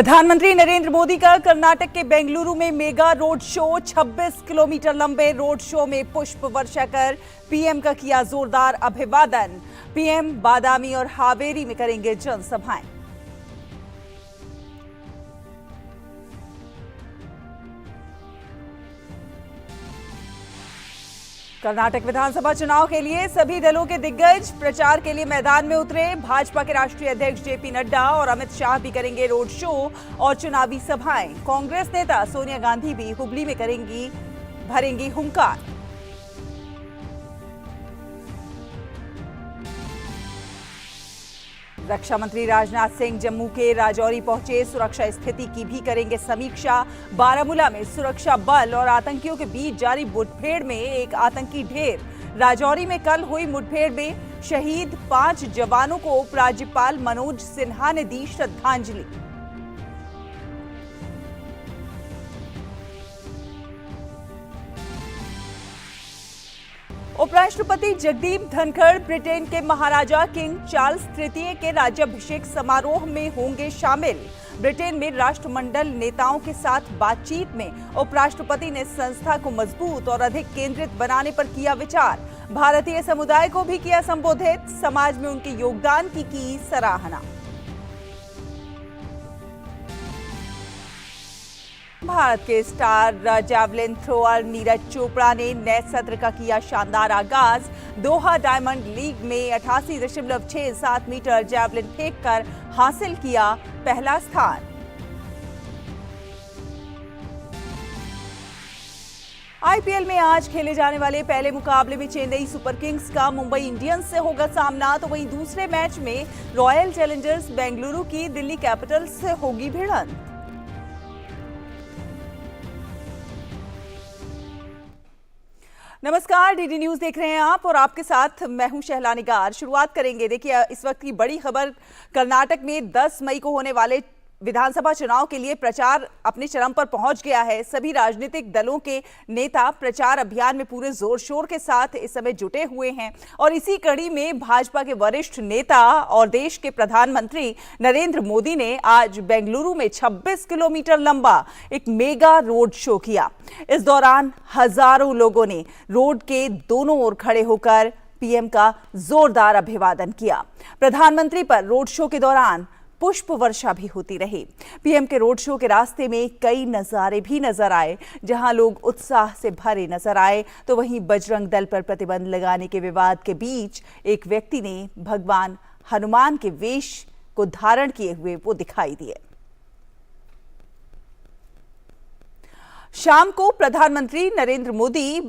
प्रधानमंत्री नरेंद्र मोदी का कर्नाटक के बेंगलुरु में मेगा रोड शो। 26 किलोमीटर लंबे रोड शो में पुष्प वर्षा कर पीएम का किया जोरदार अभिवादन। पीएम बादामी और हावेरी में करेंगे जनसभाएं। कर्नाटक विधानसभा चुनाव के लिए सभी दलों के दिग्गज प्रचार के लिए मैदान में उतरे। भाजपा के राष्ट्रीय अध्यक्ष जेपी नड्डा और अमित शाह भी करेंगे रोड शो और चुनावी सभाएं। कांग्रेस नेता सोनिया गांधी भी हुबली में भरेंगी हुंकार। रक्षा मंत्री राजनाथ सिंह जम्मू के राजौरी पहुंचे। सुरक्षा स्थिति की भी करेंगे समीक्षा। बारामूला में सुरक्षा बल और आतंकियों के बीच जारी मुठभेड़ में एक आतंकी ढेर। राजौरी में कल हुई मुठभेड़ में शहीद 5 जवानों को उपराज्यपाल मनोज सिन्हा ने दी श्रद्धांजलि। उपराष्ट्रपति जगदीप धनखड़ ब्रिटेन के महाराजा किंग चार्ल्स तृतीय के राज्याभिषेक समारोह में होंगे शामिल। ब्रिटेन में राष्ट्रमंडल नेताओं के साथ बातचीत में उपराष्ट्रपति ने संस्था को मजबूत और अधिक केंद्रित बनाने पर किया विचार। भारतीय समुदाय को भी किया संबोधित। समाज में उनके योगदान की सराहना। भारत के star javelin thrower Neeraj Chopra ने नए सत्र का किया शानदार आगाज। दोहा डायमंड लीग में 88.67 मीटर जैवलिन फेंककर हासिल किया पहला स्थान। आईपीएल में आज खेले जाने वाले पहले मुकाबले में चेन्नई सुपर किंग्स का मुंबई इंडियंस से होगा सामना, तो वहीं दूसरे मैच में रॉयल चैलेंजर्स बेंगलुरु की दिल्ली कैपिटल्स से होगी भिड़ंत। नमस्कार, डीडी न्यूज देख रहे हैं आप और आपके साथ मैं हूं शहला निगार। शुरुआत करेंगे, देखिए इस वक्त की बड़ी खबर। कर्नाटक में 10 मई को होने वाले विधानसभा चुनाव के लिए प्रचार अपने चरम पर पहुंच गया है। सभी राजनीतिक दलों के नेता प्रचार अभियान में पूरे जोर शोर के साथ इस समय जुटे हुए हैं और इसी कड़ी में भाजपा के वरिष्ठ नेता और देश के प्रधानमंत्री नरेंद्र मोदी ने आज बेंगलुरु में 26 किलोमीटर लंबा एक मेगा रोड शो किया। इस दौरान हजारों लोगों ने रोड के दोनों ओर खड़े होकर पीएम का जोरदार अभिवादन किया। प्रधानमंत्री पर रोड शो के दौरान पुष्प वर्षा भी होती रही। पीएम के रोड शो के रास्ते में कई नजारे भी नजर आए, जहां लोग उत्साह से भरे नजर आए, तो वहीं बजरंग दल पर प्रतिबंध लगाने के विवाद के बीच एक व्यक्ति ने भगवान हनुमान के वेश को धारण किए हुए वो दिखाई दिए। शाम को प्रधानमंत्री नरेंद्र मोदी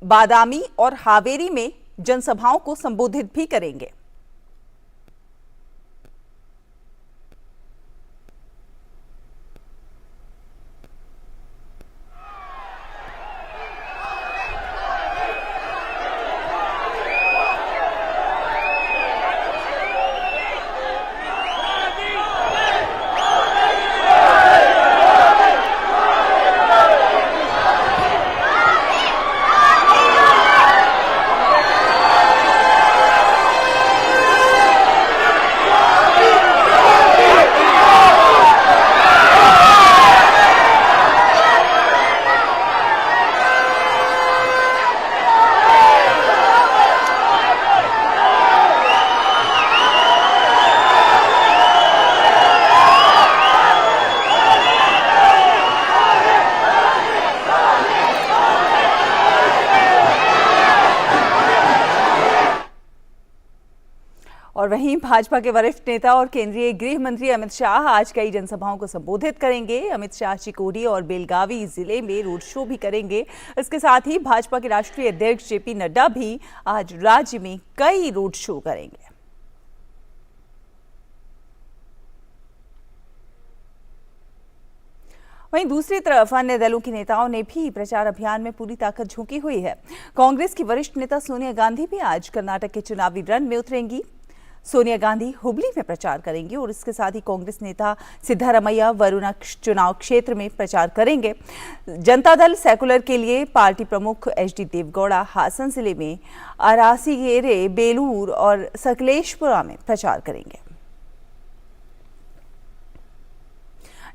बादामी और हावेरी में जनसभाओं को संबोधित भी करेंगे। और वहीं भाजपा के वरिष्ठ नेता और केंद्रीय गृह मंत्री अमित शाह आज कई जनसभाओं को संबोधित करेंगे। अमित शाह चिकोडी और बेलगावी जिले में रोड शो भी करेंगे। इसके साथ ही भाजपा के राष्ट्रीय अध्यक्ष जेपी नड्डा भी आज राज्य में कई रोड शो करेंगे। वहीं दूसरी तरफ अन्य दलों के नेताओं ने भी प्रचार अभियान में पूरी ताकत झोंकी हुई है। कांग्रेस की वरिष्ठ नेता सोनिया गांधी भी आज कर्नाटक के चुनावी रण में उतरेंगी। सोनिया गांधी हुबली में प्रचार करेंगी और इसके साथ ही कांग्रेस नेता सिद्धारमैया वरुणा चुनाव क्षेत्र में प्रचार करेंगे। जनता दल सेकुलर के लिए पार्टी प्रमुख एचडी देवगौड़ा हासन जिले में अरासीगेरे, बेलूर और सकलेशपुरा में प्रचार करेंगे।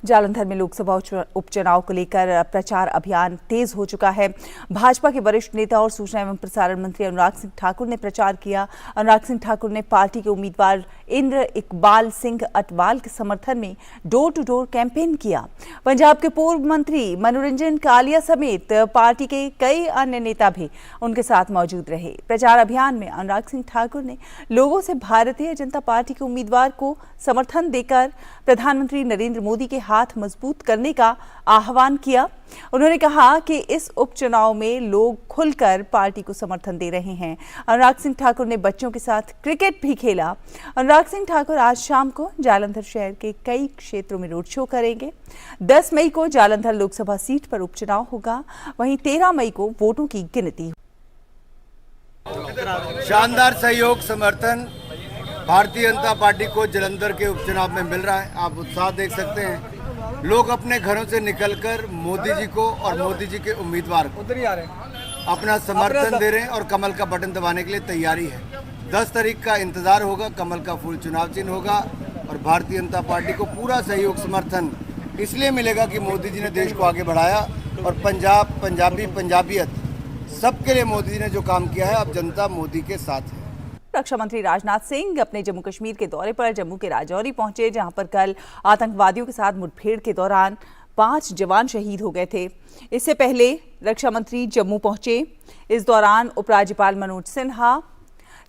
जालंधर में लोकसभा उपचुनाव को लेकर प्रचार अभियान तेज हो चुका है। भाजपा के वरिष्ठ नेता और सूचना एवं प्रसारण मंत्री अनुराग सिंह ठाकुर ने प्रचार किया। अनुराग सिंह ठाकुर ने पार्टी के उम्मीदवार इंद्र इकबाल सिंह अटवाल के समर्थन में डोर टू डोर कैंपेन किया। पंजाब के पूर्व मंत्री मनोरंजन कालिया समेत पार्टी के कई अन्य नेता भी उनके साथ मौजूद रहे। प्रचार अभियान में अनुराग सिंह ठाकुर ने लोगों से भारतीय जनता पार्टी के उम्मीदवार को समर्थन देकर प्रधानमंत्री नरेंद्र मोदी के हाथ मजबूत करने का आह्वान किया। उन्होंने कहा कि इस उपचुनाव में लोग खुलकर पार्टी को समर्थन दे रहे हैं। अनुराग सिंह ठाकुर ने बच्चों के साथ क्रिकेट भी खेला। अनुराग सिंह ठाकुर आज शाम को जालंधर शहर के कई क्षेत्रों में रोड शो करेंगे। 10 मई को जालंधर लोकसभा सीट पर उपचुनाव होगा, वहीं 13 मई को वोटों की गिनती। शानदार सहयोग समर्थन भारतीय जनता पार्टी को जालंधर के उपचुनाव में मिल रहा है। आप उत्साह देख सकते हैं। लोग अपने घरों से निकलकर मोदी जी को और मोदी जी के उम्मीदवार को अपना समर्थन दे रहे हैं और कमल का बटन दबाने के लिए तैयारी है। 10 तारीख का इंतजार होगा, कमल का फूल चुनाव चिन्ह होगा और भारतीय जनता पार्टी को पूरा सहयोग समर्थन इसलिए मिलेगा कि मोदी जी ने देश को आगे बढ़ाया और पंजाबियत सबके लिए मोदी जी ने जो काम किया है, अब जनता मोदी के साथ है। रक्षा मंत्री राजनाथ सिंह अपने जम्मू कश्मीर के दौरे पर जम्मू के राजौरी पहुंचे, जहां पर कल आतंकवादियों के साथ मुठभेड़ के दौरान 5 जवान शहीद हो गए थे। इससे पहले रक्षा मंत्री जम्मू पहुंचे। इस दौरान उपराज्यपाल मनोज सिन्हा,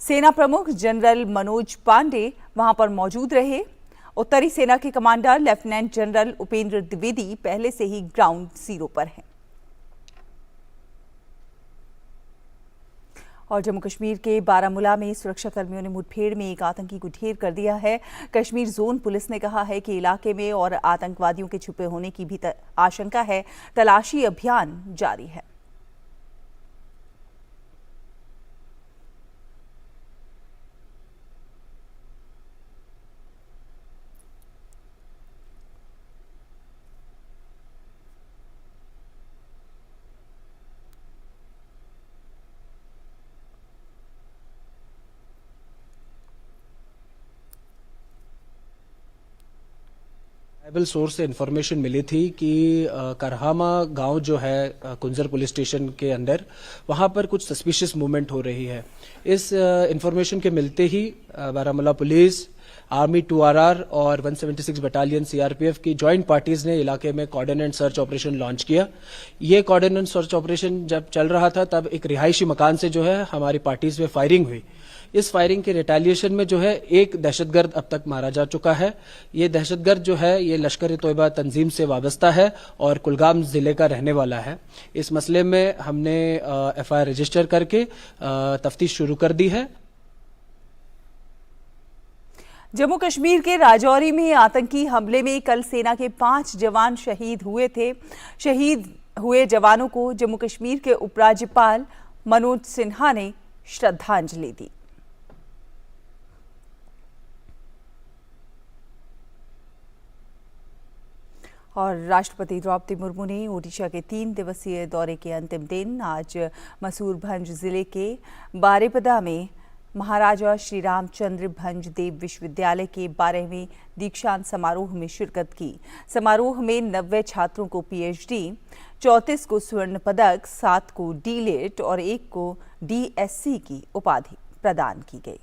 सेना प्रमुख जनरल मनोज पांडे वहां पर मौजूद रहे। उत्तरी सेना के commander lieutenant general Upendra Dwivedi पहले से ही ग्राउंड जीरो पर हैं। और जम्मू कश्मीर के बारामूला में सुरक्षा कर्मियों ने मुठभेड़ में एक आतंकी को ढेर कर दिया है। कश्मीर जोन पुलिस ने कहा है कि इलाके में और आतंकवादियों के छुपे होने की भी आशंका है। तलाशी अभियान जारी है। ट्राइबल सोर्स से इन्फॉर्मेशन मिली थी कि करहामा गांव जो है कुंजर पुलिस स्टेशन के अंदर, वहां पर कुछ सस्पिशियस मूवमेंट हो रही है। इस इन्फॉर्मेशन के मिलते ही बारामूला पुलिस, आर्मी 2RR और 176 बटालियन सीआरपीएफ की जॉइंट पार्टीज ने इलाके में cordon and search operation launch किया। ये कॉर्डन एंड सर्च ऑपरेशन जब चल रहा था तब एक रिहायशी मकान से जो है हमारी पार्टीज में फायरिंग हुई। इस फायरिंग के रिटेलिएशन में जो है एक दहशतगर्द अब तक मारा जा चुका है। ये दहशतगर्द जो है ये लश्कर-ए-तोयबा तंजीम से वाबस्ता है और कुलगाम जिले का रहने वाला है। इस मसले में हमने एफआईआर रजिस्टर करके तफ्तीश शुरू कर दी है। जम्मू कश्मीर के राजौरी में आतंकी हमले में कल सेना के 5 जवान शहीद हुए थे। शहीद हुए जवानों को जम्मू कश्मीर के उपराज्यपाल मनोज सिन्हा ने श्रद्धांजलि दी। और राष्ट्रपति द्रौपदी मुर्मू ने ओडिशा के 3 दिवसीय दौरे के अंतिम दिन आज मसूरभंज जिले के बारेपदा में महाराजा श्री रामचंद्र भंज देव विश्वविद्यालय के 12वें दीक्षांत समारोह में शिरकत की। समारोह में 90 छात्रों को पीएचडी, 34 को स्वर्ण पदक, 7 को डीलिट और 1 को डीएससी की उपाधि प्रदान की गई।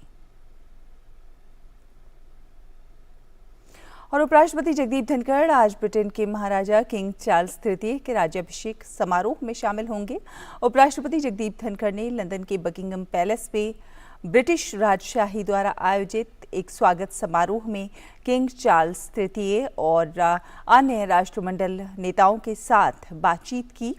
और उपराष्ट्रपति जगदीप धनखड़ आज ब्रिटेन के महाराजा किंग चार्ल्स तृतीय के राज्याभिषेक समारोह में शामिल होंगे। उपराष्ट्रपति जगदीप धनखड़ ने लंदन के बकिंगम पैलेस में ब्रिटिश राजशाही द्वारा आयोजित एक स्वागत समारोह में किंग चार्ल्स तृतीय और अन्य राष्ट्रमंडल नेताओं के साथ बातचीत की।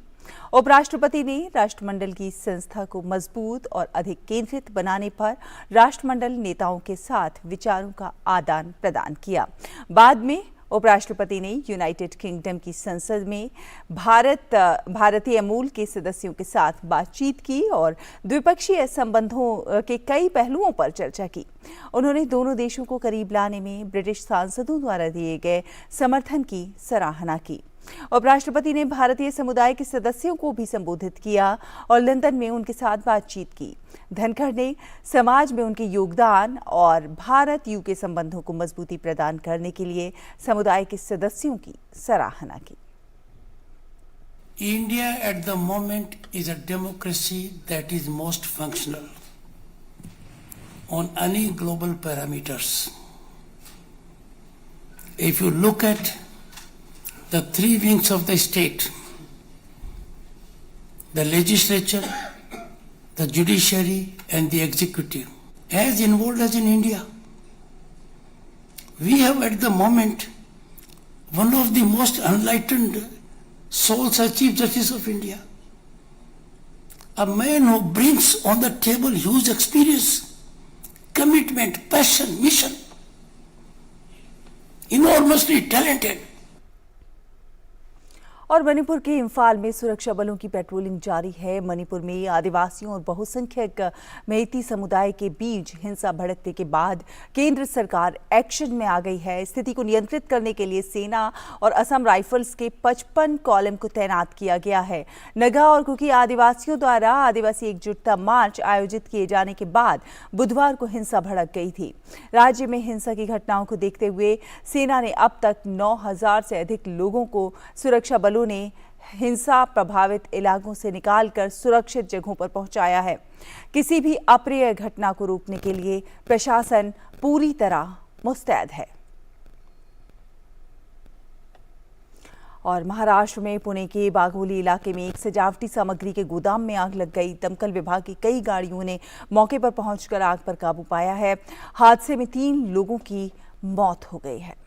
उपराष्ट्रपति ने राष्ट्रमंडल की संस्था को मजबूत और अधिक केंद्रित बनाने पर राष्ट्रमंडल नेताओं के साथ विचारों का आदान प्रदान किया। बाद में उपराष्ट्रपति ने यूनाइटेड किंगडम की संसद में भारतीय मूल के सदस्यों के साथ बातचीत की और द्विपक्षीय संबंधों के कई पहलुओं पर चर्चा की। उन्होंने दोनों देशों को करीब लाने में ब्रिटिश सांसदों द्वारा दिए गए समर्थन की सराहना की। उपराष्ट्रपति ने भारतीय समुदाय के सदस्यों को भी संबोधित किया और लंदन में उनके साथ बातचीत की। धनखड़ ने समाज में उनके योगदान और भारत यूके संबंधों को मजबूती प्रदान करने के लिए समुदाय के सदस्यों की सराहना की। India at the moment is a democracy that is most functional on any global parameters. If you look at the three wings of the state, the legislature, the judiciary and the executive, as involved as in India, we have at the moment one of the most enlightened souls as Chief Justice of India. A man who brings on the table huge experience, commitment, passion, mission, enormously talented. और मणिपुर के इम्फाल में सुरक्षा बलों की patrolling जारी है। मणिपुर में आदिवासियों और बहुसंख्यक मेइती समुदाय के बीच हिंसा भड़कने के बाद केंद्र सरकार एक्शन में आ गई है। स्थिति को नियंत्रित करने के लिए सेना और असम राइफल्स के 55 कॉलम को तैनात किया गया है। नगा और कुकी आदिवासियों द्वारा आदिवासी एकजुटता मार्च आयोजित किए जाने के बाद बुधवार को हिंसा भड़क गई थी। राज्य में हिंसा की घटनाओं को देखते हुए सेना ने अब तक 9,000 से अधिक लोगों को सुरक्षा बलों ने हिंसा प्रभावित इलाकों से निकालकर सुरक्षित जगहों पर पहुंचाया है। किसी भी अप्रिय घटना को रोकने के लिए प्रशासन पूरी तरह मुस्तैद है। और महाराष्ट्र में पुणे के बाघोली इलाके में एक सजावटी सामग्री के गोदाम में आग लग गई। दमकल विभाग की कई गाड़ियों ने मौके पर पहुंचकर आग पर काबू पाया है। हादसे में 3 लोगों की मौत हो गई है।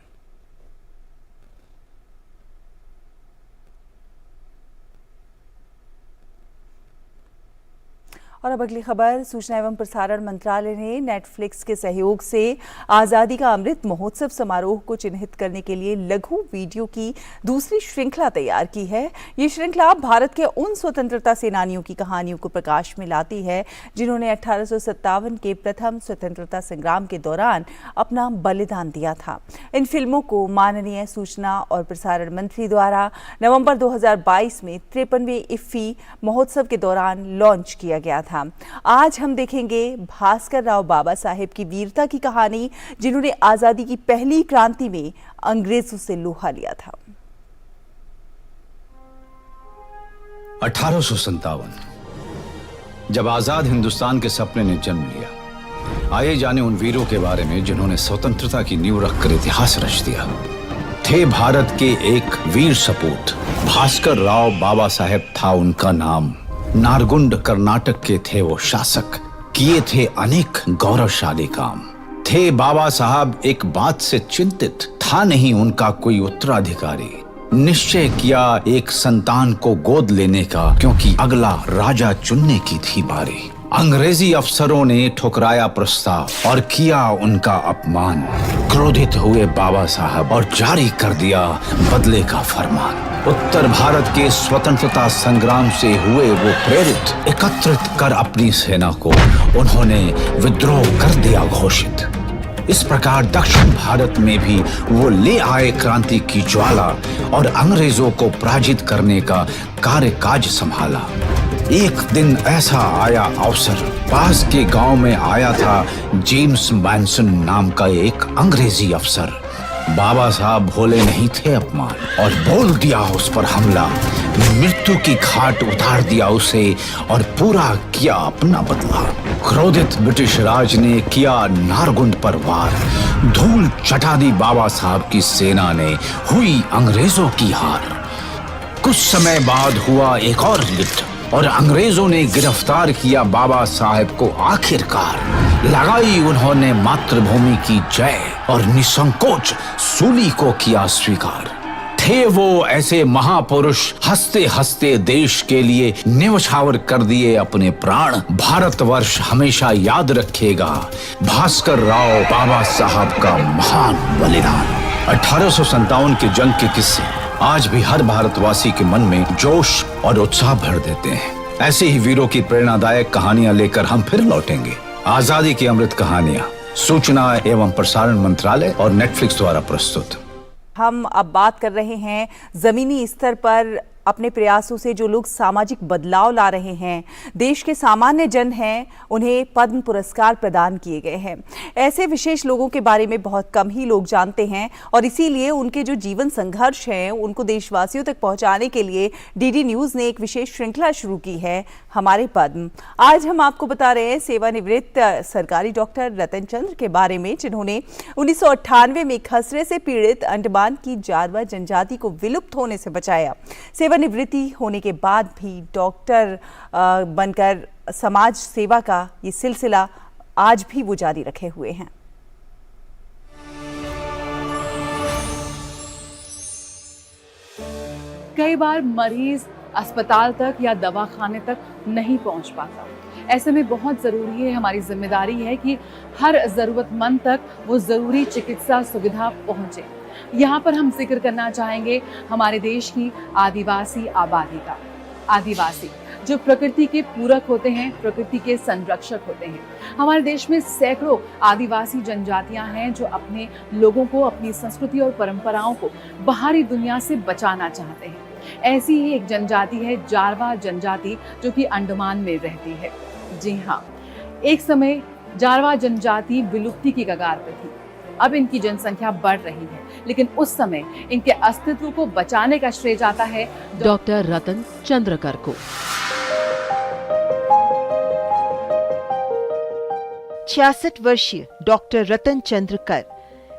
और अब अगली खबर, सूचना एवं प्रसारण मंत्रालय ने नेटफ्लिक्स के सहयोग से आज़ादी का अमृत महोत्सव समारोह को चिन्हित करने के लिए लघु वीडियो की दूसरी श्रृंखला तैयार की है। ये श्रृंखला भारत के उन स्वतंत्रता सेनानियों की कहानियों को प्रकाश में लाती है जिन्होंने 1857 के प्रथम स्वतंत्रता संग्राम के दौरान अपना बलिदान दिया था। इन फिल्मों को माननीय सूचना और प्रसारण मंत्री द्वारा नवंबर 2022 में 53वें इफ्फी महोत्सव के दौरान लॉन्च किया गया था। आज हम देखेंगे भास्कर राव बाबा साहेब की वीरता की कहानी, जिन्होंने आजादी की पहली क्रांति में अंग्रेजों से लोहा लिया था। 1857 जब आजाद हिंदुस्तान के सपने ने जन्म लिया। आइए जाने उन वीरों के बारे में जिन्होंने स्वतंत्रता की नींव रखकर इतिहास रच दिया। थे भारत के एक वीर सपूत, भास्कर राव बाबा साहेब था उनका नाम। नारगुंड कर्नाटक के थे वो शासक, किए थे अनेक गौरवशाली काम। थे बाबा साहब एक बात से चिंतित, था नहीं उनका कोई उत्तराधिकारी। निश्चय किया एक संतान को गोद लेने का, क्योंकि अगला राजा चुनने की थी बारी। अंग्रेजी अफसरों ने ठुकराया प्रस्ताव और किया उनका अपमान। क्रोधित हुए बाबा साहब और जारी कर दिया बदले का फरमान। उत्तर भारत के स्वतंत्रता संग्राम से हुए वो प्रेरित, एकत्रित कर अपनी सेना को उन्होंने विद्रोह कर दिया घोषित। इस प्रकार दक्षिण भारत में भी वो ले आए क्रांति की ज्वाला और अंग्रेजों को पराजित करने का कार्यकाज संभाला। एक दिन ऐसा आया अवसर, पास के गांव में आया था जेम्स मैनसन नाम का एक अंग्रेजी अफसर। बाबा साहब भोले नहीं थे अपमान और बोल दिया उस पर हमला। मृत्यु की घाट उतार दिया उसे और पूरा किया अपना बदला। क्रोधित ब्रिटिश राज ने किया नारगुंड पर वार। धूल चटा दी बाबा साहब की सेना ने, हुई अंग्रेजों की हार। कुछ समय बाद हुआ एक और युद्ध और अंग्रेजों ने गिरफ्तार किया बाबा साहेब को। आखिरकार लगाई उन्होंने मातृभूमि की जय और निसंकोच सूली को किया स्वीकार। थे वो ऐसे महापुरुष, हंसते हंसते देश के लिए न्यौछावर कर दिए अपने प्राण। भारतवर्ष हमेशा याद रखेगा भास्कर राव बाबा साहब का महान बलिदान। 1857 की जंग के किस्से आज भी हर भारतवासी के मन में जोश और उत्साह भर देते हैं। ऐसे ही वीरों की प्रेरणादायक कहानियां लेकर हम फिर लौटेंगे। आजादी की अमृत कहानियां, सूचना एवं प्रसारण मंत्रालय और नेटफ्लिक्स द्वारा प्रस्तुत। हम अब बात कर रहे हैं जमीनी स्तर पर अपने प्रयासों से जो लोग सामाजिक बदलाव ला रहे हैं, देश के सामान्य जन हैं, उन्हें पद्म पुरस्कार प्रदान किए गए हैं। ऐसे विशेष लोगों के बारे में बहुत कम ही लोग जानते हैं और इसीलिए उनके जो जीवन संघर्ष हैं उनको देशवासियों तक पहुंचाने के लिए डीडी न्यूज ने एक विशेष श्रृंखला शुरू की है, हमारे पद्म। आज हम आपको बता रहे हैं सेवानिवृत्त सरकारी डॉक्टर रतन चंद्र के बारे में, जिन्होंने 1998 में खसरे से पीड़ित अंडमान की जारवा जनजाति को विलुप्त होने से बचाया। सेवानिवृत्ति होने के बाद भी डॉक्टर बनकर समाज सेवा का ये सिलसिला आज भी वो जारी रखे हुए हैं। कई बार मरीज अस्पताल तक या दवाखाने तक नहीं पहुंच पाता। ऐसे में बहुत ज़रूरी है, हमारी जिम्मेदारी है कि हर ज़रूरतमंद तक वो ज़रूरी चिकित्सा सुविधा पहुंचे। यहाँ पर हम जिक्र करना चाहेंगे हमारे देश की आदिवासी आबादी का। आदिवासी जो प्रकृति के पूरक होते हैं, प्रकृति के संरक्षक होते हैं। हमारे देश में सैकड़ों आदिवासी जनजातियां हैं जो अपने लोगों को, अपनी संस्कृति और परंपराओं को बाहरी दुनिया से बचाना चाहते हैं। ऐसी ही एक जनजाति है जारवा जनजाति, जो कि अंडमान में रहती है। जी हाँ, एक समय जारवा जनजाति विलुप्ति की कगार पर थी। अब इनकी जनसंख्या बढ़ रही है, लेकिन उस समय इनके अस्तित्व को बचाने का श्रेय जाता है डॉक्टर रतन चंद्रकर को। 66 वर्षीय डॉक्टर रतन चंद्रकर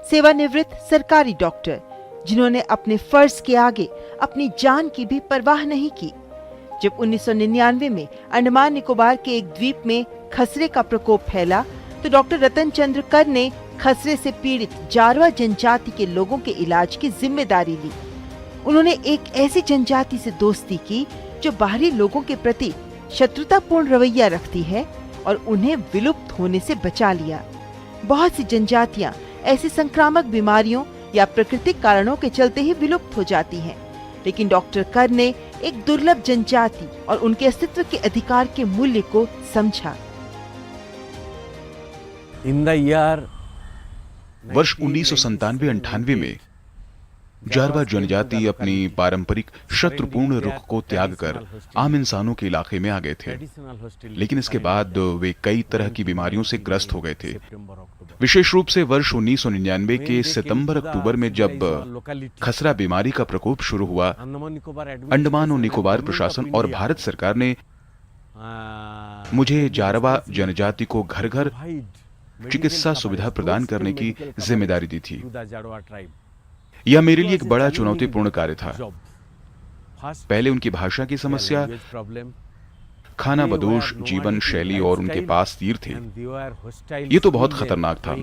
सेवानिवृत्त सरकारी डॉक्टर, जिन्होंने अपने फर्ज के आगे अपनी जान की भी परवाह नहीं की। जब 1999 में अंडमान निकोबार के एक द्वीप में खसरे का प्रकोप फैला तो डॉक्टर रतन चंद्रकर ने खसरे से पीड़ित जारवा जनजाति के लोगों के इलाज की जिम्मेदारी ली। उन्होंने एक ऐसी जनजाति से दोस्ती की जो बाहरी लोगों के प्रति शत्रुतापूर्ण रवैया रखती है और उन्हें विलुप्त होने से बचा लिया। बहुत सी जनजातियां ऐसी संक्रामक बीमारियों या प्राकृतिक कारणों के चलते ही विलुप्त हो जाती हैं, लेकिन डॉक्टर कर ने एक दुर्लभ जनजाति और उनके अस्तित्व के अधिकार के मूल्य को समझा। वर्ष 1997-98 में जारवा जनजाति अपनी पारंपरिक शत्रुपूर्ण रुख को त्याग कर आम इंसानों के इलाके में आ गए थे, लेकिन इसके बाद वे कई तरह की बीमारियों से ग्रस्त हो गए थे। विशेष रूप से वर्ष 1999 के सितंबर-अक्टूबर में जब खसरा बीमारी का प्रकोप शुरू हुआ, अंडमान और निकोबार प्रशासन और भारत सरकार ने मुझे जारवा जनजाति को घर घर चिकित्सा सुविधा प्रदान करने की जिम्मेदारी दी थी। यह मेरे लिए एक बड़ा चुनौतीपूर्ण कार्य था। पहले उनकी भाषा की समस्या, खाना बदोश जीवन शैली और उनके पास तीर थे, ये तो बहुत खतरनाक था।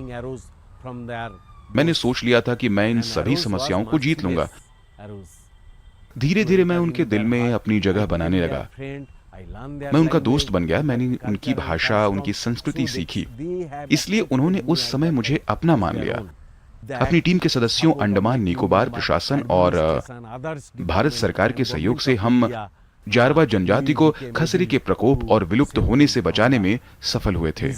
मैंने सोच लिया था कि मैं इन सभी समस्याओं को जीत लूंगा। धीरे धीरे मैं उनके दिल में अपनी जगह बनाने लगा। मैं उनका दोस्त बन गया। मैंने उनकी भाषा, उनकी संस्कृति सीखी, इसलिए उन्होंने उस समय मुझे अपना मान लिया। अपनी टीम के सदस्यों, अंडमान निकोबार प्रशासन और भारत सरकार के सहयोग से हम जारवा जनजाति को खसरे के प्रकोप और विलुप्त होने से बचाने में सफल हुए थे।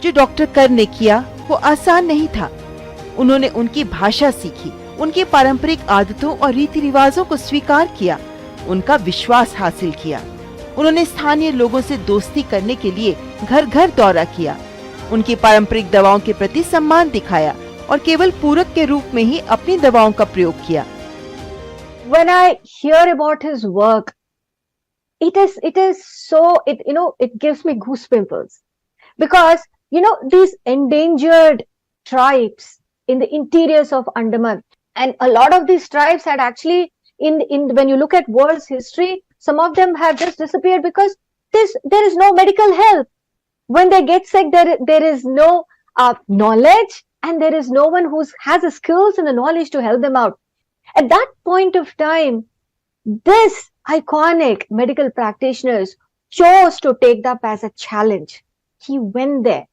जो डॉक्टर कर ने किया वो आसान नहीं था। उन्होंने उनकी भाषा सीखी, उनके पारंपरिक आदतों और रीति रिवाजों को स्वीकार किया, उनका विश्वास हासिल किया। उन्होंने स्थानीय लोगों से दोस्ती करने के लिए घर घर दौरा किया, उनकी पारंपरिक दवाओं के प्रति सम्मान दिखाया और केवल पूरक के रूप में ही अपनी दवाओं का प्रयोग किया। When I hear about his work, it is so, it gives me goosebumps, because these endangered tribes in the interiors of Andaman, and a lot of these tribes had actually when you look at world's history, some of them have just disappeared because there is no medical help. When they get sick, there is no knowledge, and there is no one who has the skills and the knowledge to help them out. At that point of time, this iconic medical practitioners chose to take that as a challenge. He went there.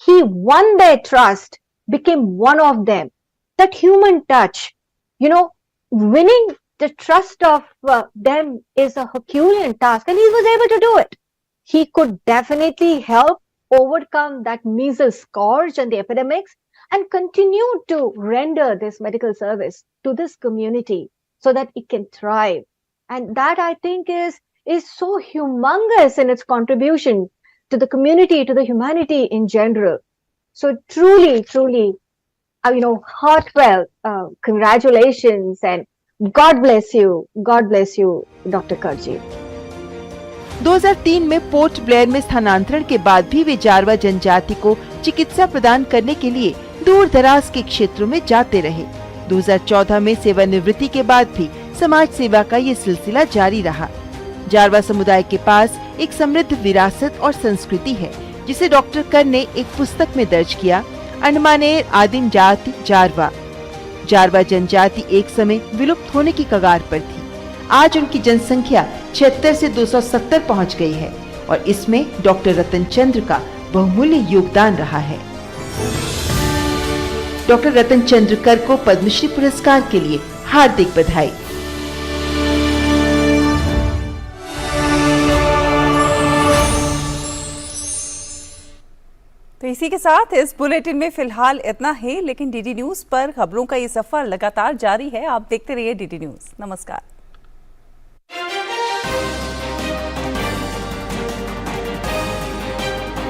He won their trust, became one of them. That human touch, winning the trust of them is a Herculean task, and he was able to do it. He could definitely help overcome that measles scourge and the epidemics and continue to render this medical service to this community so that it can thrive. And that, I think, is so humongous in its contribution to the community, to the humanity in general. So truly, heartfelt congratulations and God bless you, Dr. Karji. 2003 में port Blair में स्थानांतरण के बाद भी वे जारवा जनजाति को चिकित्सा प्रदान करने के लिए दूर दराज के क्षेत्रों में जाते रहे। 2014 में सेवानिवृत्ति के बाद भी समाज सेवा का ये सिलसिला जारी रहा। जारवा समुदाय के पास एक समृद्ध विरासत और संस्कृति है, जिसे डॉक्टर कर ने एक पुस्तक में दर्ज किया, अंडमानेर आदिम जाति जारवा। जारवा जनजाति एक समय विलुप्त होने की कगार पर थी। आज उनकी जनसंख्या 76 से 270 पहुंच गई है और इसमें डॉक्टर रतन चंद्र का बहुमूल्य योगदान रहा है। डॉक्टर रतन चंद्र कर को पद्मश्री पुरस्कार के लिए हार्दिक बधाई। तो इसी के साथ इस बुलेटिन में फिलहाल इतना ही, लेकिन डीडी न्यूज पर खबरों का ये सफर लगातार जारी है। आप देखते रहिए डीडी न्यूज। नमस्कार।